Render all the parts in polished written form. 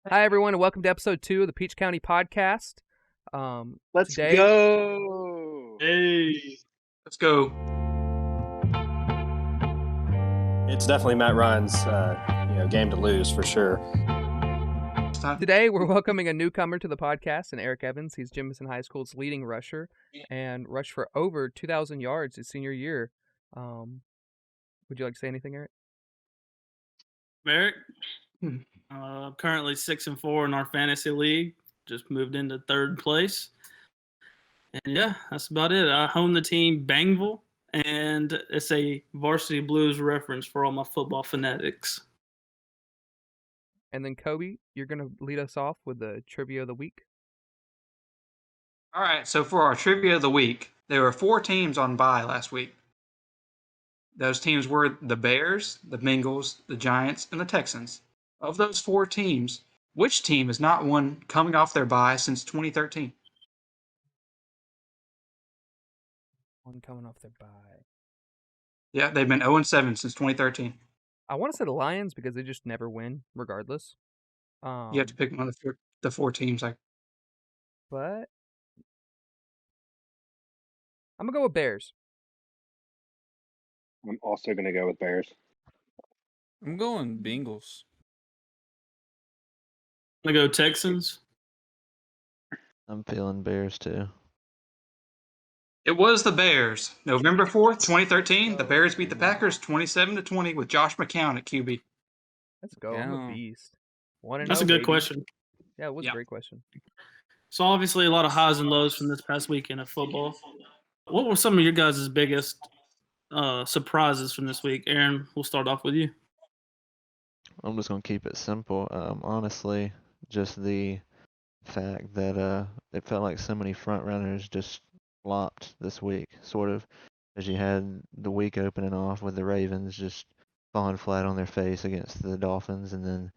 Hi, everyone, and welcome to episode 2 of the Peach County Podcast. Let's Today, go. Hey, let's go. It's definitely Matt Ryan's, game to lose for sure. today we're welcoming a newcomer to the podcast, and Eric Evans. He's Jemison High School's leading rusher and rushed for over 2,000 yards his senior year. Would you like to say anything, Eric? Eric, currently 6-4 in our fantasy league. Just moved into third place. And yeah, that's about it. I hone the team Bangville, and it's a Varsity Blues reference for all my football fanatics. And then Kobe, you're going to lead us off with the trivia of the week. All right, so for our trivia of the week, there were 4 teams on bye last week. Those teams were the Bears, the Bengals, the Giants, and the Texans. Of those 4 teams, which team has not won coming off their bye since 2013? One coming off their bye. Yeah, they've been 0-7 since 2013. I want to say the Lions because they just never win, regardless. You have to pick one of the 4 teams. But I'm going to go with Bears. I'm also going to go with Bears. I'm going Bengals. I'm going to go Texans. I'm feeling Bears too. It was the Bears. November 4th, 2013, the Bears beat the Packers 27-20 with Josh McCown at QB. Let's go. I'm a Yeah. beast. That's a good question. Yeah, it was a great question. So obviously a lot of highs and lows from this past weekend of football. What were some of your guys' biggest surprises from this week? Aaron, we'll start off with you. I'm just gonna keep it simple. Honestly, just the fact that it felt like so many front runners just flopped this week, sort of, as you had the week opening off with the Ravens just falling flat on their face against the Dolphins, and then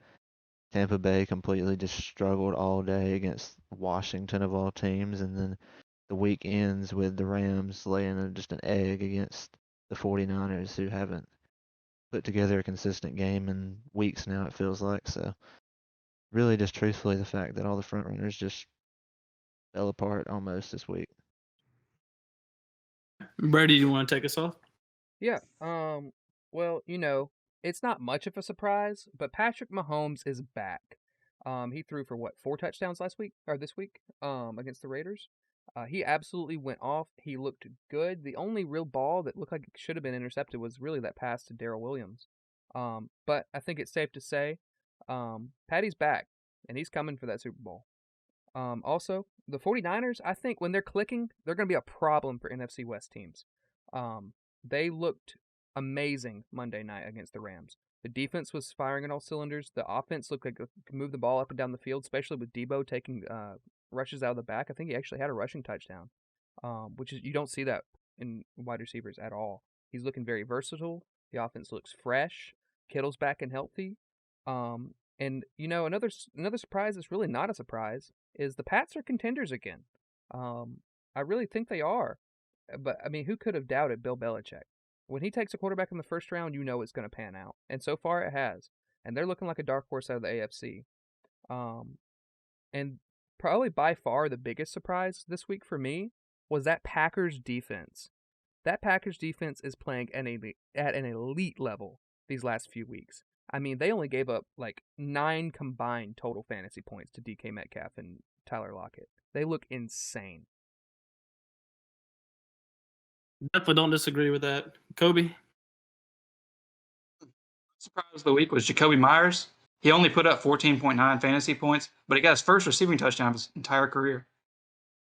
Tampa Bay completely just struggled all day against Washington of all teams, and then the week ends with the Rams laying just an egg against the 49ers, who haven't put together a consistent game in weeks now, it feels like. So really just truthfully the fact that all the front runners just fell apart almost this week. Brady, do you want to take us off? Yeah. Well, it's not much of a surprise, but Patrick Mahomes is back. He threw for 4 touchdowns this week against the Raiders. He absolutely went off. He looked good. The only real ball that looked like it should have been intercepted was really that pass to Darrell Williams. But I think it's safe to say, Patty's back, and he's coming for that Super Bowl. Also, the 49ers, I think when they're clicking, they're going to be a problem for NFC West teams. They looked amazing Monday night against the Rams. The defense was firing on all cylinders. The offense looked like it could move the ball up and down the field, especially with Debo taking rushes out of the back. I think he actually had a rushing touchdown, which is you don't see that in wide receivers at all. He's looking very versatile. The offense looks fresh. Kittle's back and healthy. And another surprise that's really not a surprise is the Pats are contenders again. I really think they are. But, I mean, who could have doubted Bill Belichick? When he takes a quarterback in the first round, you know it's going to pan out. And so far it has. And they're looking like a dark horse out of the AFC. And probably by far the biggest surprise this week for me was that Packers defense. That Packers defense is playing at an elite level these last few weeks. I mean, they only gave up 9 combined total fantasy points to DK Metcalf and Tyler Lockett. They look insane. Definitely don't disagree with that. Kobe? Surprise of the week was Jacoby Myers. He only put up 14.9 fantasy points, but he got his first receiving touchdown of his entire career.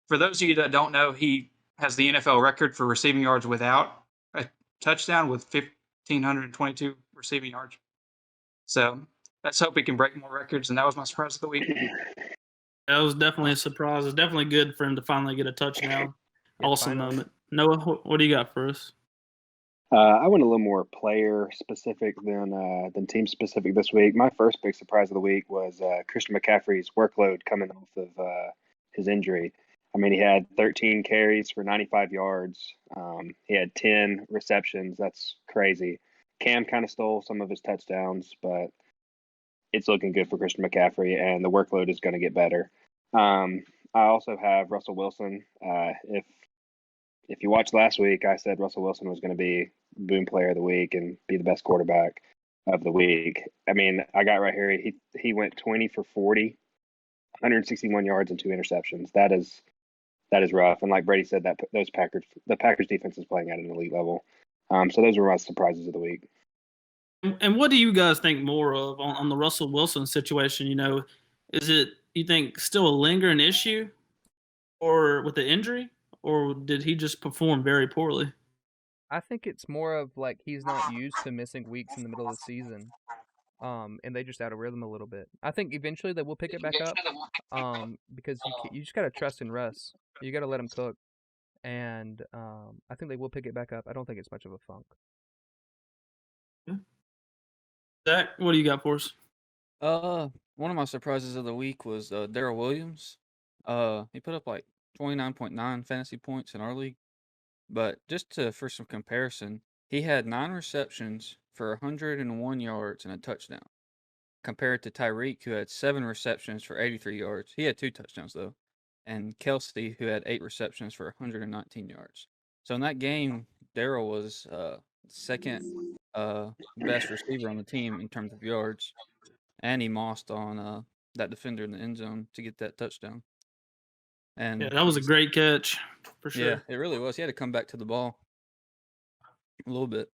For those of you that don't know, he has the NFL record for receiving yards without a touchdown with 1,522 receiving yards. So let's hope he can break more records, and that was my surprise of the week. That was definitely a surprise. It's definitely good for him to finally get a touchdown. Yeah, Awesome finally. moment. Noah, what do you got for us? I went a little more player specific than team specific this week. My first big surprise of the week was Christian McCaffrey's workload coming off of his injury. I mean, he had 13 carries for 95 yards. He had 10 receptions. That's crazy. Cam kind of stole some of his touchdowns, but it's looking good for Christian McCaffrey, and the workload is going to get better. I also have Russell Wilson. If you watched last week, I said Russell Wilson was going to be Boom Player of the Week and be the best quarterback of the week. I mean, I got right here. He went 20 for 40, 161 yards and 2 interceptions. That is rough. And like Brady said, the Packers defense is playing at an elite level. So those were my surprises of the week. And what do you guys think more of on the Russell Wilson situation? Is it, you think, still a lingering issue or with the injury, or did he just perform very poorly? I think it's more of like he's not used to missing weeks in the middle of the season. And they just out of rhythm a little bit. I think eventually they will pick it back up. Because you just gotta trust in Russ. You gotta let him cook, and I think they will pick it back up. I don't think it's much of a funk. Zach, what do you got for us? One of my surprises of the week was Darrell Williams. He put up like 29.9 fantasy points in our league. But for some comparison, he had 9 receptions for 101 yards and a touchdown, compared to Tyreek, who had 7 receptions for 83 yards. He had 2 touchdowns, though. And Kelsey, who had 8 receptions for 119 yards. So in that game, Darrell was second best receiver on the team in terms of yards. And he mossed on that defender in the end zone to get that touchdown. And Yeah, that was a great catch, for sure. yeah, it really was. He had to come back to the ball a little bit.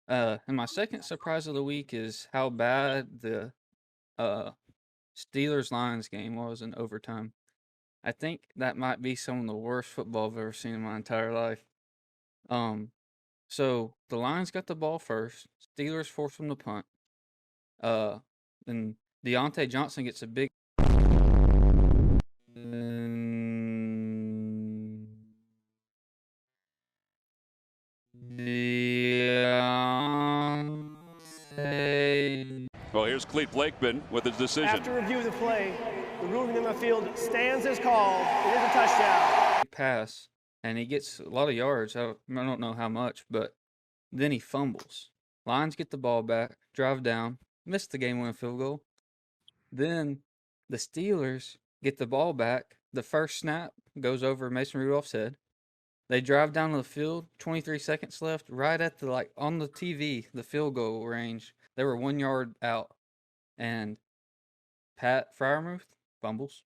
And my second surprise of the week is how bad the Steelers-Lions game was in overtime. I think that might be some of the worst football I've ever seen in my entire life. So the Lions got the ball first. Steelers forced them to punt. Then Deontay Johnson gets a big. Well, here's Clete Blakeman with his decision. After review of the play, the ruling in the field stands as called. It is a touchdown. Pass, and he gets a lot of yards. I don't know how much, but then he fumbles. Lions get the ball back, drive down, miss the game-winning field goal. Then the Steelers get the ball back. The first snap goes over Mason Rudolph's head. They drive down to the field, 23 seconds left, right at on the TV, the field goal range. They were 1 yard out, and Pat Freiermuth fumbles,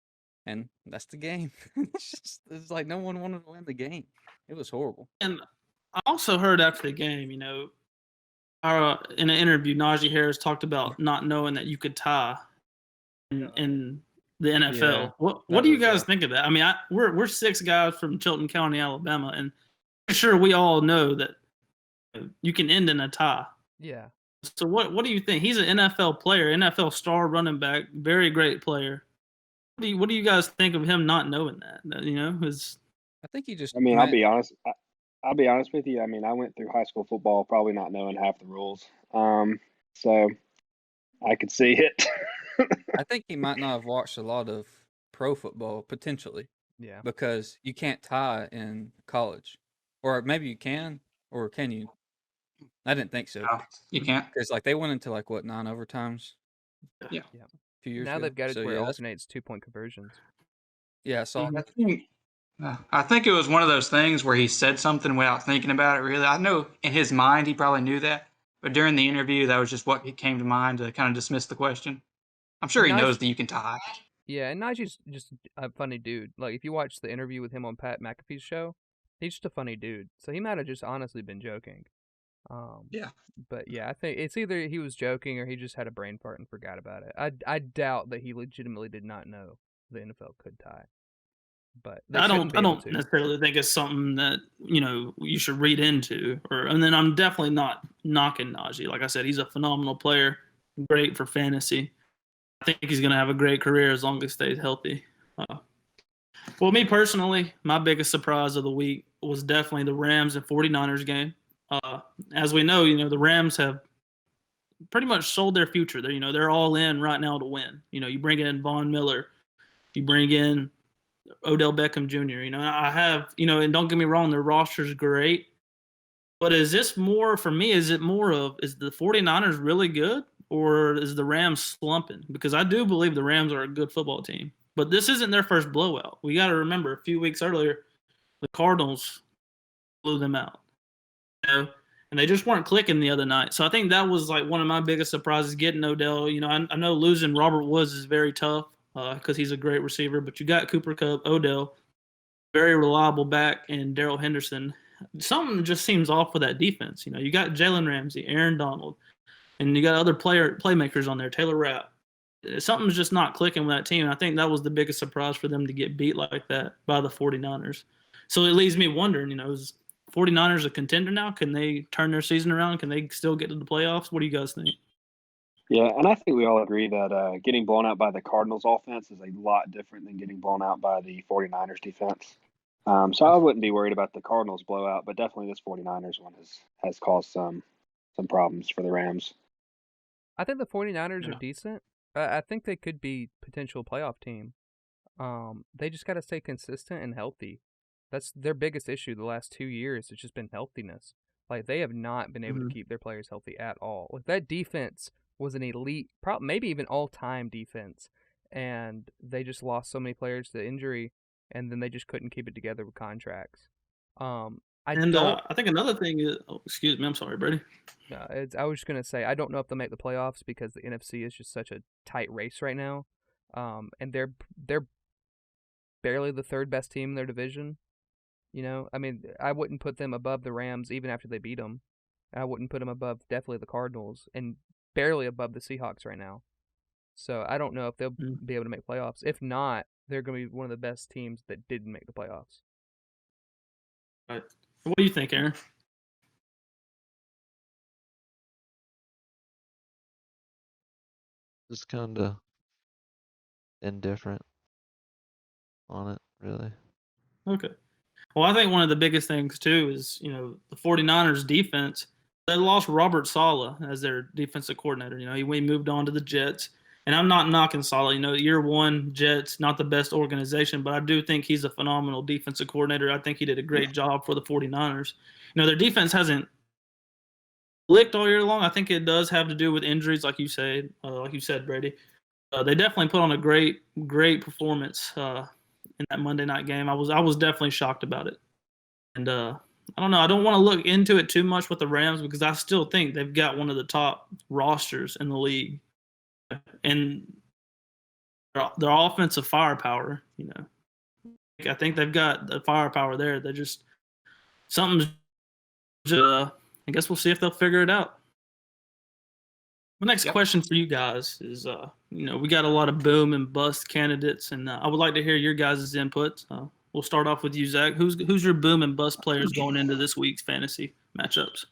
and that's the game. It's like no one wanted to win the game. It was horrible. And I also heard after the game, in an interview, Najee Harris talked about not knowing that you could tie in the NFL. Yeah, what do you guys think of that? I mean, we're 6 guys from Chilton County, Alabama, and I'm sure we all know that you can end in a tie. Yeah. So what do you think? He's an NFL player, NFL star running back, very great player. What do you guys think of him not knowing that? I think he just. I mean, I'll be honest. I'll be honest with you. I mean, I went through high school football probably not knowing half the rules. So I could see it. I think he might not have watched a lot of pro football potentially. Yeah. Because you can't tie in college, or maybe you can, or can you? I didn't think so. No, you can't. Because they went into 9 overtimes. Yeah. A few years Now ago. they've got it So, where yeah, it alternates 2-point conversions. yeah, I saw. I think it was one of those things where he said something without thinking about it. Really, I know in his mind he probably knew that, but during the interview, that was just what came to mind to kind of dismiss the question. I'm sure he knows that you can tie. Yeah, and Najee's just a funny dude. Like, if you watch the interview with him on Pat McAfee's show, he's just a funny dude. So he might have just honestly been joking. Yeah. But yeah, I think it's either he was joking or he just had a brain fart and forgot about it. I doubt that he legitimately did not know the NFL could tie. But I don't necessarily think it's something that you should read into. And then I'm definitely not knocking Najee. Like I said, he's a phenomenal player, great for fantasy. I think he's going to have a great career as long as he stays healthy. Well, me personally, my biggest surprise of the week was definitely the Rams and 49ers game. As we know, the Rams have pretty much sold their future. They're all in right now to win. You bring in Von Miller, you bring in Odell Beckham Jr. I have, and don't get me wrong, their roster's great. But is this more, for me, is the 49ers really good? or is the Rams slumping? Because I do believe the Rams are a good football team, but this isn't their first blowout. We got to remember a few weeks earlier, the Cardinals blew them out, you know, and they just weren't clicking the other night. So I think that was like one of my biggest surprises getting Odell. You know, I know losing Robert Woods is very tough because he's a great receiver, but you got Cooper Kupp, Odell, very reliable back, and Darrell Henderson. Something just seems off with that defense. You know, you got Jalen Ramsey, Aaron Donald, and you got other playmakers on there, Taylor Rapp. Something's just not clicking with that team. And I think that was the biggest surprise for them to get beat like that by the 49ers. So it leaves me wondering, you know, is 49ers a contender now? Can they turn their season around? Can they still get to the playoffs? What do you guys think? Yeah, and I think we all agree that getting blown out by the Cardinals offense is a lot different than getting blown out by the 49ers defense. So I wouldn't be worried about the Cardinals blowout, but definitely this 49ers one has caused some problems for the Rams. I think the 49ers are decent. I think they could be potential playoff team. They just got to stay consistent and healthy. That's their biggest issue the last 2 years. It's just been healthiness. Like, they have not been able to keep their players healthy at all. Like, that defense was an elite, maybe even all-time defense, and they just lost so many players to injury, and then they just couldn't keep it together with contracts. I think another thing is, excuse me, I'm sorry, Brady. I was just gonna say I don't know if they'll make the playoffs because the NFC is just such a tight race right now, and they're barely the third best team in their division. You know, I mean, I wouldn't put them above the Rams even after they beat them. I wouldn't put them above definitely the Cardinals and barely above the Seahawks right now. So I don't know if they'll be able to make playoffs. If not, they're going to be one of the best teams that didn't make the playoffs. Right. What do you think, Aaron? Just kind of indifferent on it, really. Okay. Well, I think one of the biggest things, too, is, you know, the 49ers defense. They lost Robert Saleh as their defensive coordinator. You know, he moved on to the Jets. And I'm not knocking Saleh. You know, year one, Jets, not the best organization, but I do think he's a phenomenal defensive coordinator. I think he did a great job for the 49ers. You know, their defense hasn't licked all year long. I think it does have to do with injuries, like you said, Brady. They definitely put on a great performance in that Monday night game. I was definitely shocked about it. And I don't know. I don't want to look into it too much with the Rams because I still think they've got one of the top rosters in the league. And their offensive firepower, you know, I think they've got the firepower there. They're just something's. I guess we'll see if they'll figure it out. The next question for you guys is, you know, we got a lot of boom and bust candidates, and I would like to hear your guys' input. We'll start off with you, Zach. Who's your boom and bust players going into this week's fantasy matchups?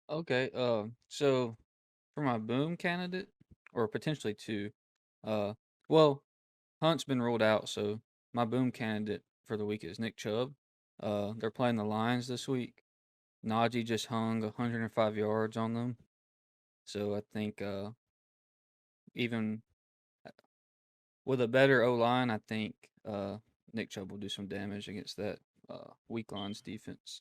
Okay. So for my boom candidate, or potentially two, well, Hunt's been ruled out, so my boom candidate for the week is Nick Chubb. They're playing the Lions this week. Najee just hung 105 yards on them. So I think even with a better O-line, I think Nick Chubb will do some damage against that weak Lions defense.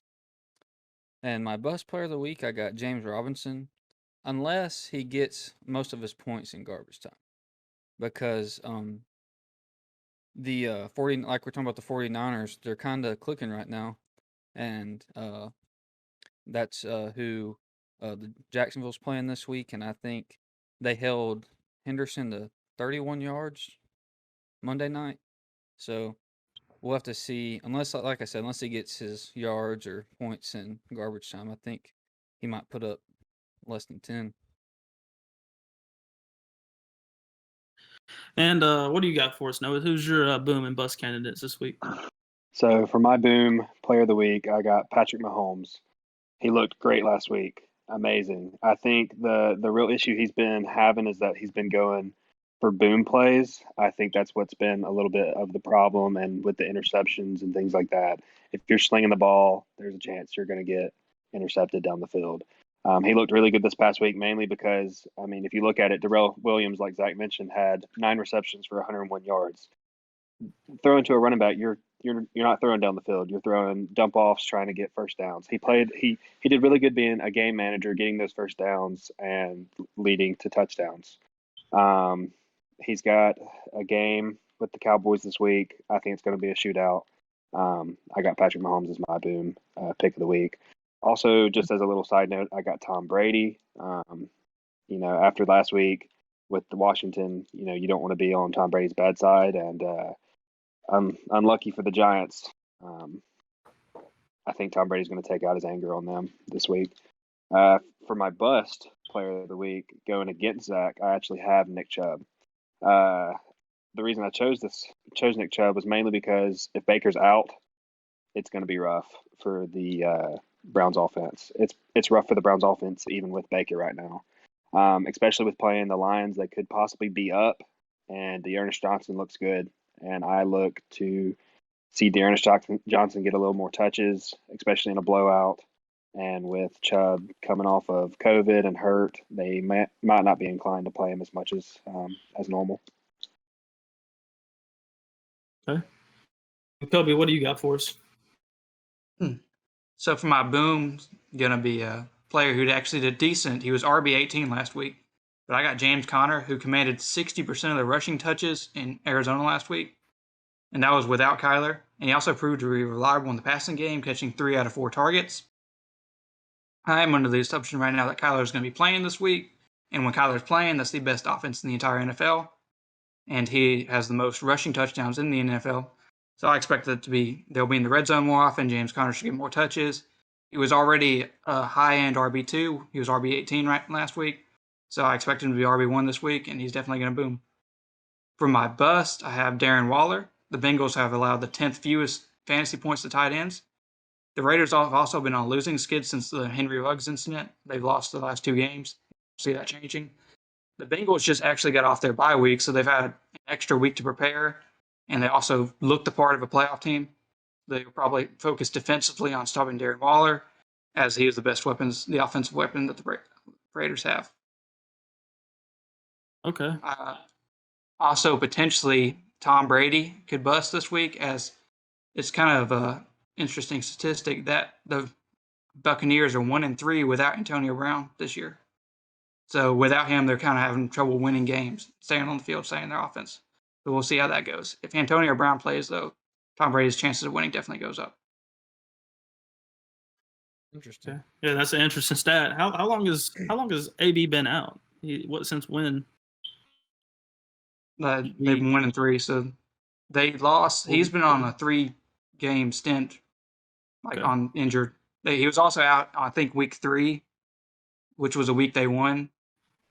And my bust player of the week, I got James Robinson, unless he gets most of his points in garbage time. Because the like we're talking about the 49ers, they're kind of clicking right now. And that's who the Jacksonville's playing this week, and I think they held Henderson to 31 yards Monday night. So we'll have to see. Unless, like I said, unless he gets his yards or points in garbage time, I think he might put up less than 10. And what do you got for us, Noah? Who's your boom and bust candidates this week? So for my boom player of the week, I got Patrick Mahomes. He looked great last week. Amazing. I think the real issue he's been having is that he's been going for boom plays. I think that's what's been a little bit of the problem, and with the interceptions and things like that. If you're slinging the ball, there's a chance you're going to get intercepted down the field. He looked really good this past week, mainly because, I mean, if you look at it, Darrell Williams, like Zach mentioned, had 9 receptions for 101 yards. throwing to a running back, you're not throwing down the field. You're throwing dump offs, trying to get first downs. He did really good being a game manager, getting those first downs and leading to touchdowns. He's got a game with the Cowboys this week. I think it's going to be a shootout. I got Patrick Mahomes as my boom pick of the week. Also, just as a little side note, I got Tom Brady. After last week with the Washington, you don't want to be on Tom Brady's bad side, and I'm unlucky for the Giants. I think Tom Brady's going to take out his anger on them this week. For my bust player of the week, going against Zach, I actually have Nick Chubb. The reason I chose Nick Chubb was mainly because if Baker's out, it's going to be rough for the Browns offense. It's rough for the Browns offense even with Baker right now, especially with playing the Lions. They could possibly be up, and D'Ernest Johnson looks good, and I look to see D'Ernest Johnson get a little more touches, especially in a blowout. And with Chubb coming off of COVID and hurt, they might not be inclined to play him as much as normal. Okay. Kobe, what do you got for us? So for my boom, gonna be a player who actually did decent. He was RB18 last week, but I got James Conner, who commanded 60% of the rushing touches in Arizona last week, and that was without Kyler. And he also proved to be reliable in the passing game, catching 3 out of 4 targets. I am under the assumption right now that Kyler is going to be playing this week, and when Kyler's playing, that's the best offense in the entire NFL, and he has the most rushing touchdowns in the NFL. So I expect they'll be in the red zone more often. James Conner should get more touches. He was already a high-end RB2. He was RB18 last week, so I expect him to be RB1 this week, and he's definitely going to boom. For my bust, I have Darren Waller. The Bengals have allowed the 10th fewest fantasy points to tight ends. The Raiders have also been on a losing skid since the Henry Ruggs incident. They've lost the last 2 games. See that changing. The Bengals just actually got off their bye week, so they've had an extra week to prepare, and they also look the part of a playoff team. They will probably focus defensively on stopping Darren Waller, as he is the offensive weapon that the Raiders have. Okay. Also, potentially, Tom Brady could bust this week, as it's kind of a interesting statistic that the Buccaneers are 1-3 without Antonio Brown this year. So without him, they're kind of having trouble winning games, staying on the field, staying in their offense. But we'll see how that goes. If Antonio Brown plays, though, Tom Brady's chances of winning definitely goes up. Interesting. Yeah, that's an interesting stat. How long has AB been out? Since when? They've been 1-3, so they lost. He's been on a 3-game stint, on injured. He was also out, I think, week 3, which was a week they won,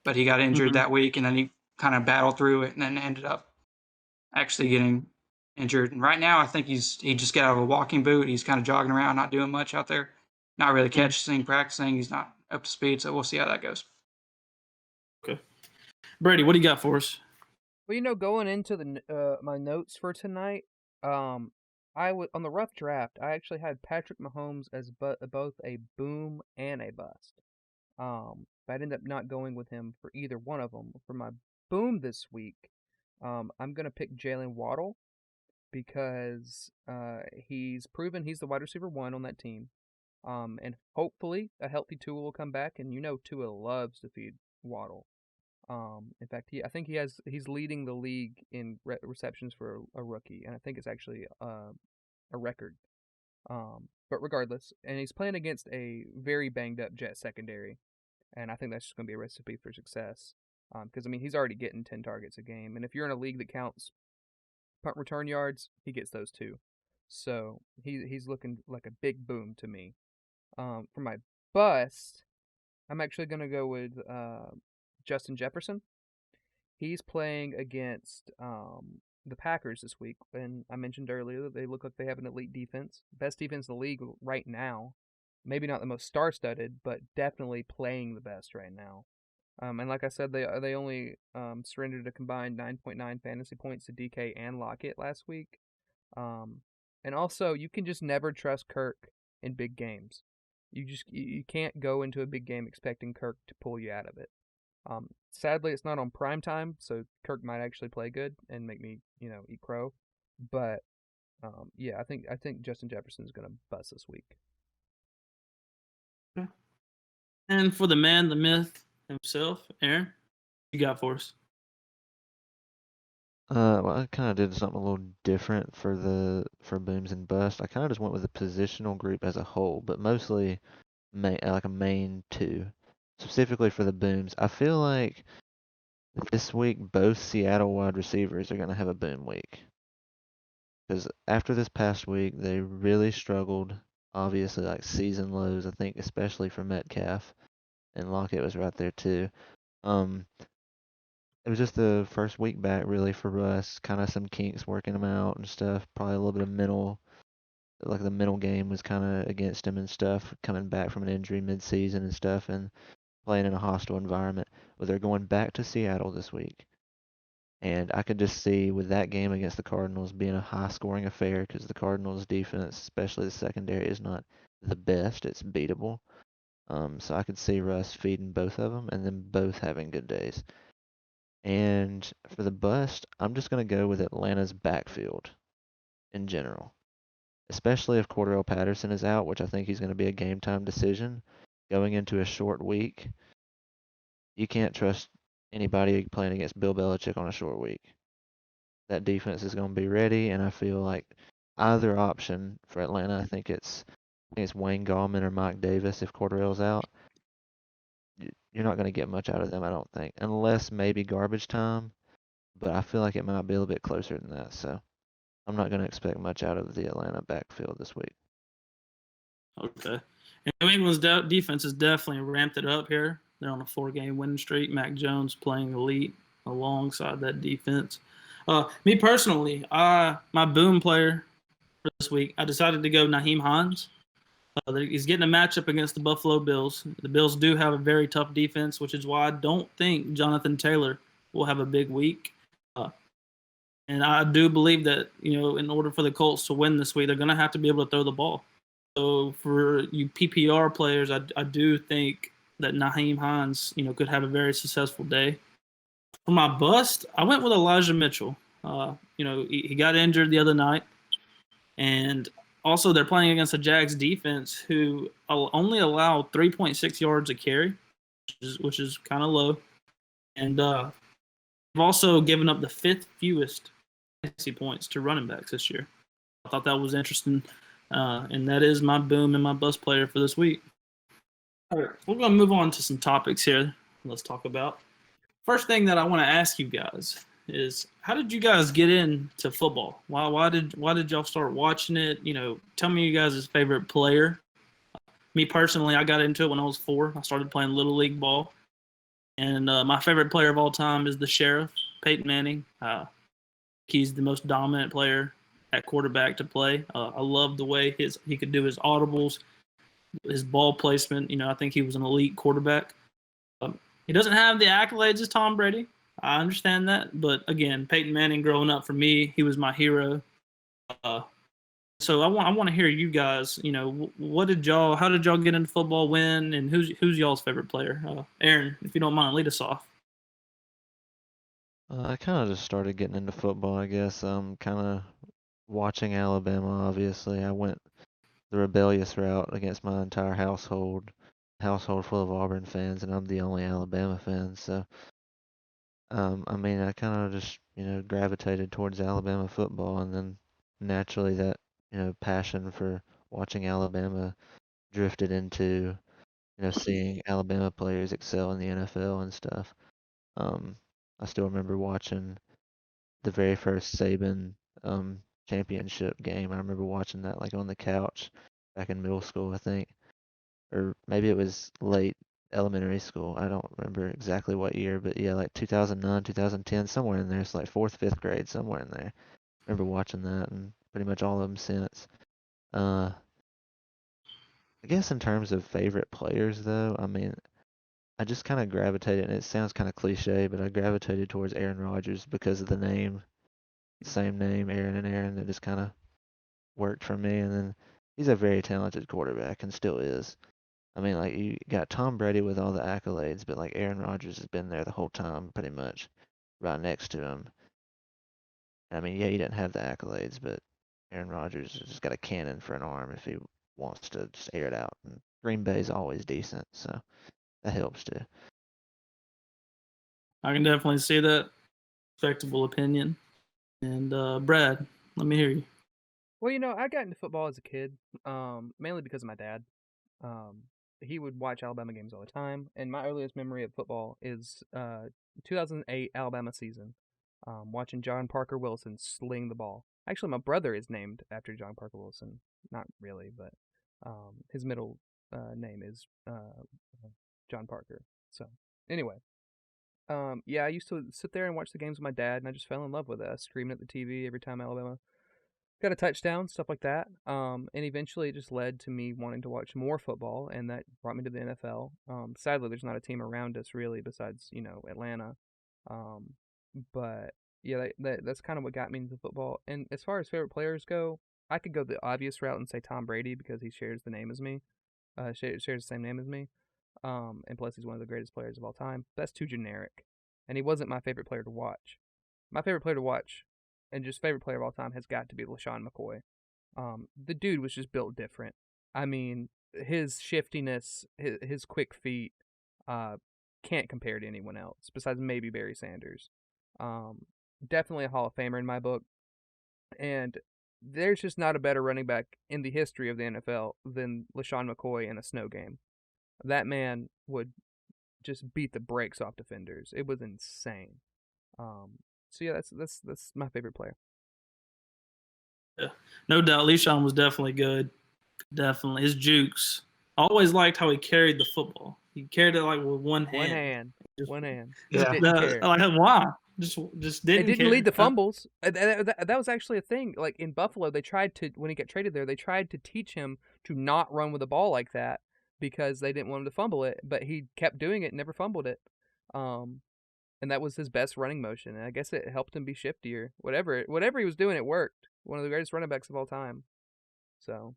but he got injured that week, and then he kind of battled through it, and then ended up actually getting injured. And right now, I think he just got out of a walking boot. He's kind of jogging around, not doing much out there, not really practicing. He's not up to speed, so we'll see how that goes. Okay. Brady, what do you got for us? Well, going into the my notes for tonight, on the rough draft, I actually had Patrick Mahomes as both a boom and a bust. But I ended up not going with him for either one of them. For my boom this week, I'm gonna pick Jalen Waddle because he's proven he's the wide receiver 1 on that team. And hopefully a healthy Tua will come back, and Tua loves to feed Waddle. In fact, I think he's leading the league in receptions for a rookie, and I think it's actually a record. But regardless, and he's playing against a very banged up Jet secondary, and I think that's just going to be a recipe for success. Because he's already getting 10 targets a game, and if you're in a league that counts punt return yards, he gets those too. So he's looking like a big boom to me. For my bust, I'm actually going to go with Justin Jefferson. He's playing against the Packers this week, and I mentioned earlier that they look like they have an elite defense. Best defense in the league right now. Maybe not the most star-studded, but definitely playing the best right now. And like I said, they only surrendered a combined 9.9 fantasy points to DK and Lockett last week. And also, you can just never trust Kirk in big games. You can't go into a big game expecting Kirk to pull you out of it. Sadly, it's not on prime time, so Kirk might actually play good and make me, eat crow. But yeah, I think Justin Jefferson's gonna bust this week. And for the man, the myth himself, Aaron, you got for us? Well, I kind of did something a little different for booms and bust. I kind of just went with the positional group as a whole, but mostly like a main two. Specifically for the booms, I feel like this week both Seattle wide receivers are going to have a boom week. Because after this past week, they really struggled. Obviously, like season lows, I think, especially for Metcalf, and Lockett was right there too. Um, it was just the first week back really for Russ, kind of some kinks working him out and stuff. Probably a little bit of like the mental game was kind of against him and stuff, coming back from an injury mid-season and stuff, and playing in a hostile environment. But they're going back to Seattle this week. And I could just see with that game against the Cardinals being a high-scoring affair because the Cardinals' defense, especially the secondary, is not the best. It's beatable. So I could see Russ feeding both of them and then both having good days. And for the bust, I'm just going to go with Atlanta's backfield in general, especially if Cordell Patterson is out, which I think he's going to be a game time decision going into a short week. You can't trust anybody playing against Bill Belichick on a short week. That defense is going to be ready, and I feel like either option for Atlanta, I think it's Wayne Gallman or Mike Davis if Cordell's out. You're not going to get much out of them, I don't think, unless maybe garbage time. But I feel like it might be a little bit closer than that. So I'm not going to expect much out of the Atlanta backfield this week. Okay. And New England's defense has definitely ramped it up here. They're on a 4-game winning streak. Mac Jones playing elite alongside that defense. Me personally, my boom player for this week, I decided to go Nyheim Hines. He's getting a matchup against the Buffalo Bills. The Bills do have a very tough defense, which is why I don't think Jonathan Taylor will have a big week. And I do believe that, in order for the Colts to win this week, they're going to have to be able to throw the ball. So for you PPR players, I do think that Nyheim Hines, could have a very successful day. For my bust, I went with Elijah Mitchell. He got injured the other night. And also they're playing against a Jags defense who only allow 3.6 yards a carry, which is kind of low. And they've also given up the 5th fewest fantasy points to running backs this year. I thought that was interesting. And that is my boom and my bust player for this week. All right, we're going to move on to some topics here. Let's talk about. First thing that I want to ask you guys is, how did you guys get into football? Why did y'all start watching it? Tell me you guys' favorite player. Me personally, I got into it when I was 4. I started playing Little League ball. And my favorite player of all time is the Sheriff, Peyton Manning. He's the most dominant player at quarterback to play. I love the way he could do his audibles, his ball placement. I think he was an elite quarterback. He doesn't have the accolades as Tom Brady. I understand that. But again, Peyton Manning growing up for me, he was my hero. So I want to hear you guys, how did y'all get into football, when, and who's y'all's favorite player? Aaron, if you don't mind, lead us off. I kind of just started getting into football, I guess. Kind of watching Alabama, obviously. I went the rebellious route against my entire household full of Auburn fans, and I'm the only Alabama fan. So, I kind of just, gravitated towards Alabama football, and then naturally that, passion for watching Alabama drifted into, seeing Alabama players excel in the NFL and stuff. I still remember watching the very first Saban championship game. I remember watching that like on the couch back in middle school, I think, or maybe it was late elementary school. I don't remember exactly what year, but yeah, like 2009, 2010, somewhere in there. It's like 4th, 5th grade, somewhere in there. I remember watching that and pretty much all of them since. I guess in terms of favorite players, though, I just kind of gravitated, and it sounds kind of cliche, but I gravitated towards Aaron Rodgers because of the name, same name, Aaron and Aaron, that just kind of worked for me. And then he's a very talented quarterback and still is. Like you got Tom Brady with all the accolades, but like Aaron Rodgers has been there the whole time, pretty much, right next to him. I mean, yeah, he didn't have the accolades, but Aaron Rodgers has just got a cannon for an arm if he wants to just air it out. And Green Bay's always decent, so that helps too. I can definitely see that. Respectable opinion. And Brad, let me hear you. Well, I got into football as a kid, mainly because of my dad. He would watch Alabama games all the time, and my earliest memory of football is 2008 Alabama season, watching John Parker Wilson sling the ball. Actually, my brother is named after John Parker Wilson. Not really, but his middle name is John Parker. So, anyway, yeah, I used to sit there and watch the games with my dad, and I just fell in love with it. I was screaming at the TV every time Alabama got a touchdown, stuff like that. And eventually it just led to me wanting to watch more football, and that brought me to the NFL. Sadly, there's not a team around us really besides, Atlanta. But yeah, that's kind of what got me into football. And as far as favorite players go, I could go the obvious route and say Tom Brady because he shares the name as me, shares the same name as me. And plus he's one of the greatest players of all time. That's too generic, and he wasn't my favorite player to watch. My favorite player to watch, and just favorite player of all time, has got to be LaShawn McCoy. The dude was just built different. I mean, his shiftiness, his quick feet, can't compare to anyone else besides maybe Barry Sanders. Definitely a Hall of Famer in my book. And there's just not a better running back in the history of the NFL than LaShawn McCoy in a snow game. That man would just beat the brakes off defenders. It was insane. So yeah, that's my favorite player. Yeah, no doubt. LeSean was definitely good. Definitely. His jukes. I always liked how he carried the football. He carried it like with one hand. One hand. Yeah. Didn't care. Like, why? Just didn't. It didn't care. lead to fumbles. That was actually a thing. Like in Buffalo, they tried to, when he got traded there, they tried to teach him to not run with the ball like that because they didn't want him to fumble it. But he kept doing it and never fumbled it. And that was his best running motion. And I guess it helped him be shiftier. Whatever he was doing, it worked. One of the greatest running backs of all time. So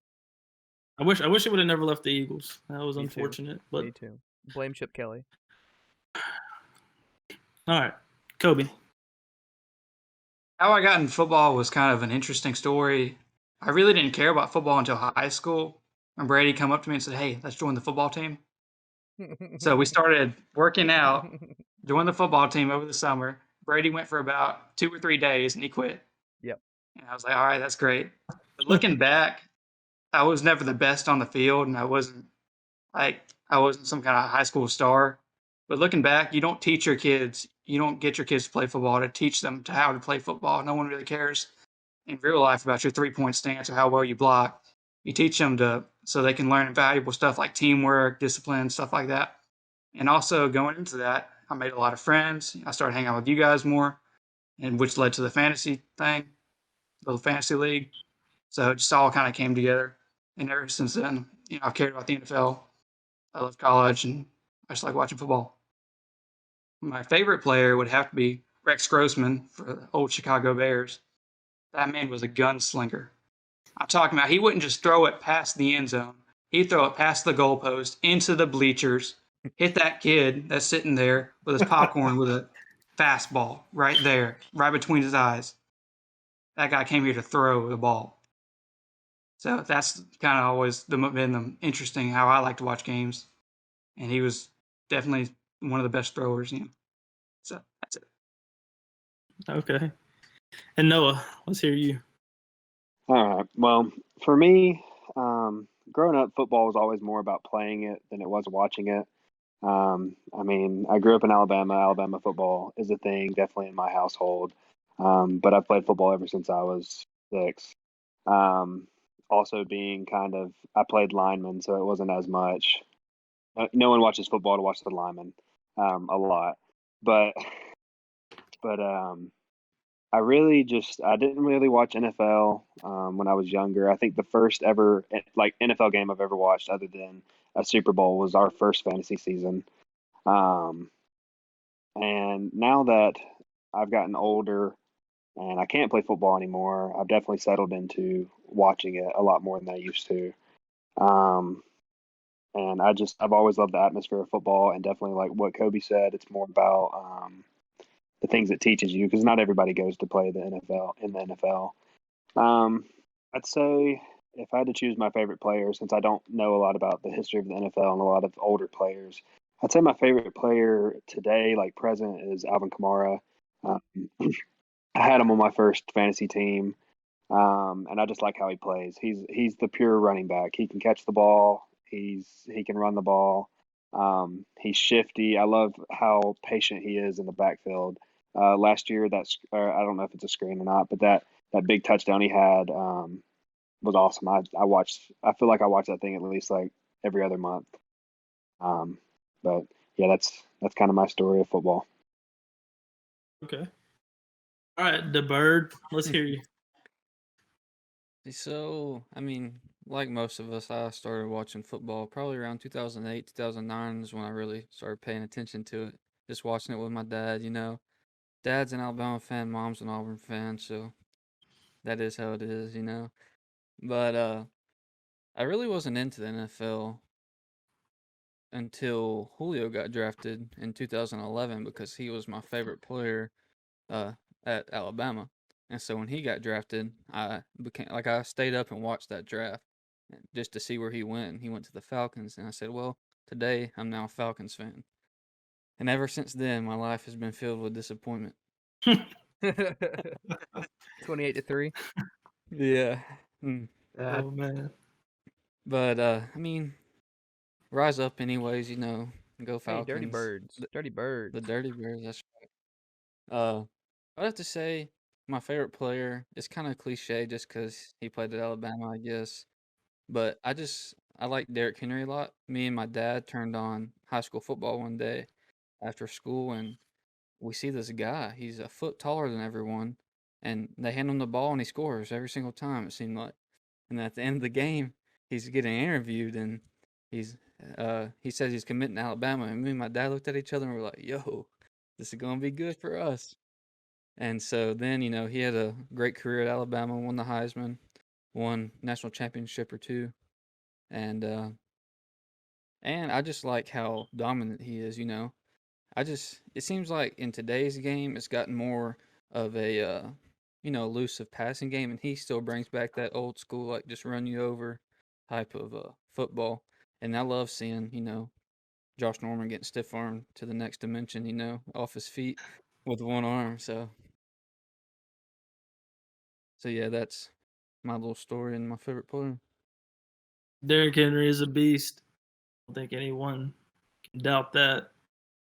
I wish he would have never left the Eagles. That was unfortunate. But me too. Blame Chip Kelly. All right, Kobe. How I got in football was kind of an interesting story. I really didn't care about football until high school. And Brady come up to me and said, "Hey, let's join the football team." So we started working out, joined the football team over the summer. Brady went for about 2 or 3 days and he quit. Yep. And I was like, all right, that's great. But looking back, I was never the best on the field, and I wasn't some kind of high school star. But looking back, you don't teach your kids, you don't get your kids to play football to teach them to how to play football. No one really cares in real life about your 3-point stance or how well you block. You teach them so they can learn valuable stuff like teamwork, discipline, stuff like that. And also going into that, I made a lot of friends. I started hanging out with you guys more, and which led to the fantasy thing, the fantasy league. So it just all kind of came together. And ever since then, I've cared about the NFL. I love college, and I just like watching football. My favorite player would have to be Rex Grossman for the old Chicago Bears. That man was a gunslinger. I'm talking about he wouldn't just throw it past the end zone. He'd throw it past the goalpost, into the bleachers, hit that kid that's sitting there with his popcorn with a fastball right there, right between his eyes. That guy came here to throw the ball. So that's kind of always been interesting how I like to watch games. And he was definitely one of the best throwers, So that's it. Okay. And Noah, let's hear you. All right. Well, for me, growing up, football was always more about playing it than it was watching it. I mean, I grew up in Alabama. Alabama football is a thing, definitely in my household. But I've played football ever since I was 6. Also being I played lineman, so it wasn't as much. No one watches football to watch the lineman a lot. But I didn't really watch NFL when I was younger. I think the first ever NFL game I've ever watched other than a Super Bowl was our first fantasy season. And now that I've gotten older and I can't play football anymore, I've definitely settled into watching it a lot more than I used to. And I've always loved the atmosphere of football, and definitely like what Kobe said, it's more about the things it teaches you, because not everybody goes to play the NFL in the NFL. I'd say if I had to choose my favorite player, since I don't know a lot about the history of the NFL and a lot of older players, I'd say my favorite player today, like present, is Alvin Kamara. Um, I had him on my first fantasy team, and I just like how he plays. He's the pure running back. He can catch the ball. He can run the ball. He's shifty. I love how patient he is in the backfield. Last year, I don't know if it's a screen or not, but that big touchdown he had was awesome. I feel like I watch that thing at least like every other month. But yeah, that's kind of my story of football. Okay. All right, the bird. Let's hear you. So, I mean, like most of us, I started watching football probably around 2008, 2009 is when I really started paying attention to it. Just watching it with my dad, you know. Dad's an Alabama fan, mom's an Auburn fan, so that is how it is, you know. But I really wasn't into the NFL until Julio got drafted in 2011 because he was my favorite player at Alabama. And so when he got drafted, I stayed up and watched that draft just to see where he went. He went to the Falcons, and I said, well, today I'm now a Falcons fan. And ever since then, my life has been filled with disappointment. 28-3. Yeah. Oh man. But I mean, rise up anyways, you know. Go Falcons. Hey, Dirty Birds. Dirty Birds. The Dirty Birds, that's right. I'd have to say my favorite player is kind of cliche just because he played at Alabama, I guess. But I like Derrick Henry a lot. Me and my dad turned on high school football one day after school, and we see this guy. He's a foot taller than everyone, and they hand him the ball, and he scores every single time, it seemed like. And at the end of the game, he's getting interviewed, and he says he's committing to Alabama. And me and my dad looked at each other, and we're like, yo, this is going to be good for us. And so then, you know, he had a great career at Alabama, won the Heisman, won national championship or two. And I just like how dominant he is, you know. It seems like in today's game, it's gotten more of a, elusive passing game, and he still brings back that old school, like, just run you over type of football. And I love seeing, you know, Josh Norman getting stiff armed to the next dimension, you know, off his feet with one arm. So yeah, that's my little story and my favorite player. Derrick Henry is a beast. I don't think anyone can doubt that.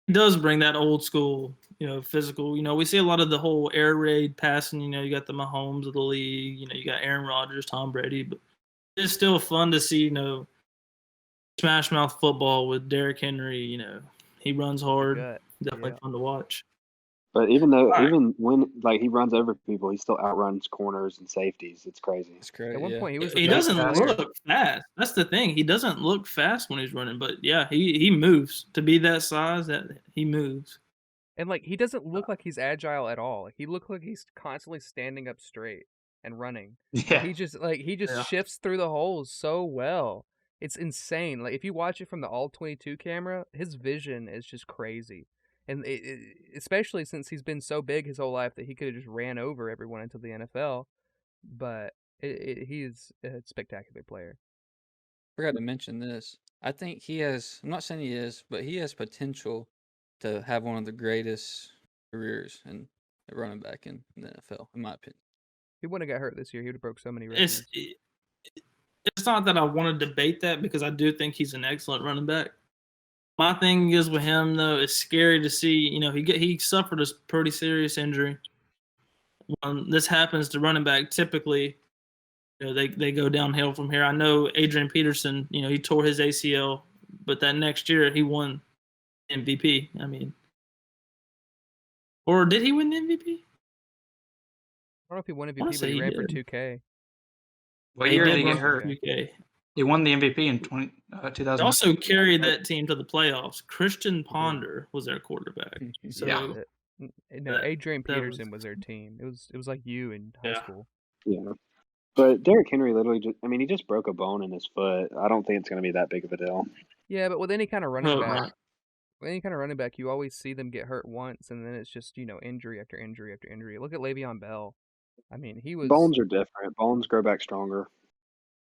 He does bring that old school, you know, physical. You know, we see a lot of the whole air raid passing. You know, you got the Mahomes of the league. You know, you got Aaron Rodgers, Tom Brady. But it's still fun to see, you know, smash mouth football with Derrick Henry. You know, he runs hard. Definitely fun to watch. But even when like he runs over people, he still outruns corners and safeties. It's crazy. It's crazy. At one point, he doesn't look fast. That's the thing. He doesn't look fast when he's running, but yeah, he moves. To be that size, that he moves. And like he doesn't look like he's agile at all. He looks like he's constantly standing up straight and running. Yeah. He just shifts through the holes so well. It's insane. Like if you watch it from the all-22 camera, his vision is just crazy. And especially since he's been so big his whole life that he could have just ran over everyone into the NFL. But he is a spectacular player. Forgot to mention this. I think he has, I'm not saying he is, but he has potential to have one of the greatest careers in running back in the NFL, in my opinion. He wouldn't have got hurt this year. He would have broke so many records. It's not that I want to debate that because I do think he's an excellent running back. My thing is with him, though, it's scary to see, you know, he suffered a pretty serious injury. When this happens to running back, typically, you know, they go downhill from here. I know Adrian Peterson, you know, he tore his ACL, but that next year he won MVP. I mean, or did he win the MVP? I don't know if he won MVP, but he ran for 2K. What year did he get hurt? 2K. He won the MVP in 2000. He also carried that team to the playoffs. Christian Ponder was their quarterback. So, yeah. No, Adrian Peterson was their team. It was like you in high school. Yeah. But Derrick Henry literally he just broke a bone in his foot. I don't think it's going to be that big of a deal. Yeah, but with any kind of running back, any kind of running back, you always see them get hurt once, and then it's just, injury after injury after injury. Look at Le'Veon Bell. I mean, he was. Bones are different. Bones grow back stronger.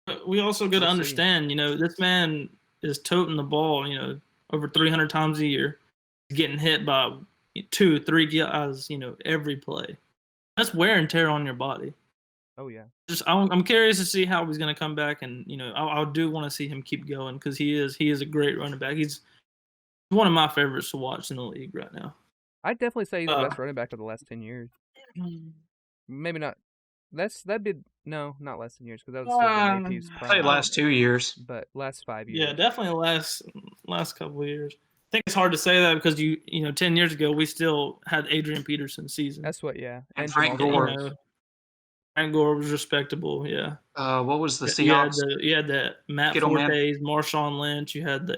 But we also got to We'll see. understand, this man is toting the ball, over 300 times a year, getting hit by 2-3 guys, every play. That's wear and tear on your body. Oh yeah. I'm curious to see how he's going to come back, and I do want to see him keep going because he is a great running back. He's one of my favorites to watch in the league right now. I'd definitely say he's the best running back of the last 10 years. Maybe not. No, not less than years because that was still the AP's I'd say last 2 years. But last 5 years. Yeah, definitely last couple of years. I think it's hard to say that because 10 years ago we still had Adrian Peterson season. That's what, yeah. And Frank Gore. Frank Gore was respectable, yeah. What was the Seahawks? You had the Matt Kittle man. Fortes, Marshawn Lynch. You had the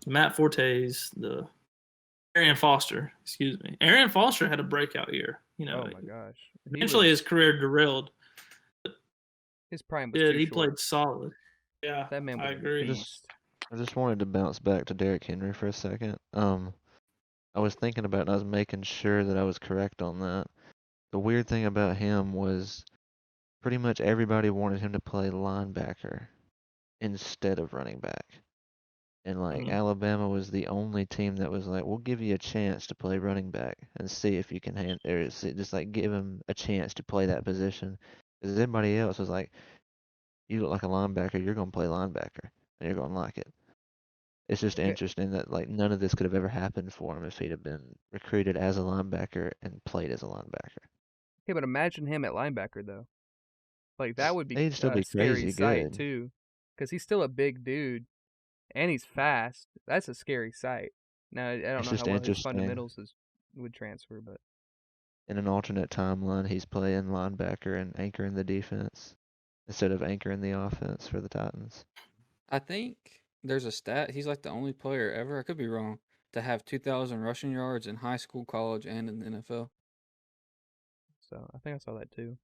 Matt Fortes, the Arian Foster. Excuse me. Arian Foster had a breakout year. Oh my gosh. Eventually, his career derailed. His prime was He too played short. solid. Yeah, That man was I a agree. beast. I just wanted to bounce back to Derrick Henry for a second. I was thinking about it and I was making sure that I was correct on that. The weird thing about him was pretty much everybody wanted him to play linebacker instead of running back. And Alabama was the only team that was like, we'll give you a chance to play running back and see if you can give him a chance to play that position. Because everybody else was like, you look like a linebacker, you're going to play linebacker and you're going to like it. It's just interesting that none of this could have ever happened for him if he'd have been recruited as a linebacker and played as a linebacker. Okay, but imagine him at linebacker though. That would be He'd still be scary crazy sight good. too, because he's still a big dude, and he's fast. That's a scary sight. Now I don't It's know just how well his interesting. fundamentals would transfer, but In an alternate timeline, he's playing linebacker and anchoring the defense instead of anchoring the offense for the Titans. I think there's a stat. He's like the only player ever, I could be wrong, to have 2,000 rushing yards in high school, college, and in the NFL. so I think I saw that too.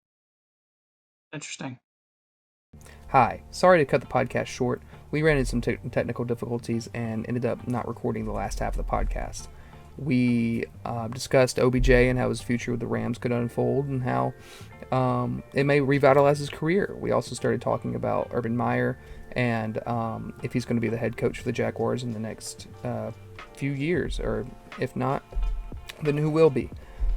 Interesting. Hi, sorry to cut the podcast short. We ran into some technical difficulties and ended up not recording the last half of the podcast. We discussed OBJ and how his future with the Rams could unfold and how it may revitalize his career. We also started talking about Urban Meyer and if he's going to be the head coach for the Jaguars in the next few years, or if not, then who will be.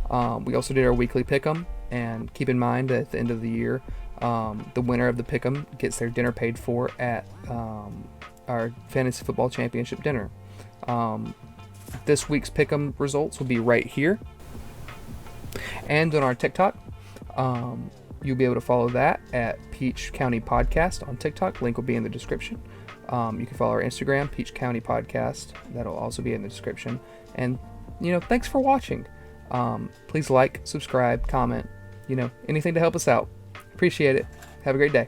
We also did our weekly pick'em, and keep in mind that at the end of the year, the winner of the pick'em gets their dinner paid for at our fantasy football championship dinner. This week's pick'em results will be right here, and on our TikTok. You'll be able to follow that at Peach County Podcast on TikTok. Link will be in the description. You can follow our Instagram, Peach County Podcast. That'll also be in the description. And thanks for watching. Please like, subscribe, comment. Anything to help us out. Appreciate it. Have a great day.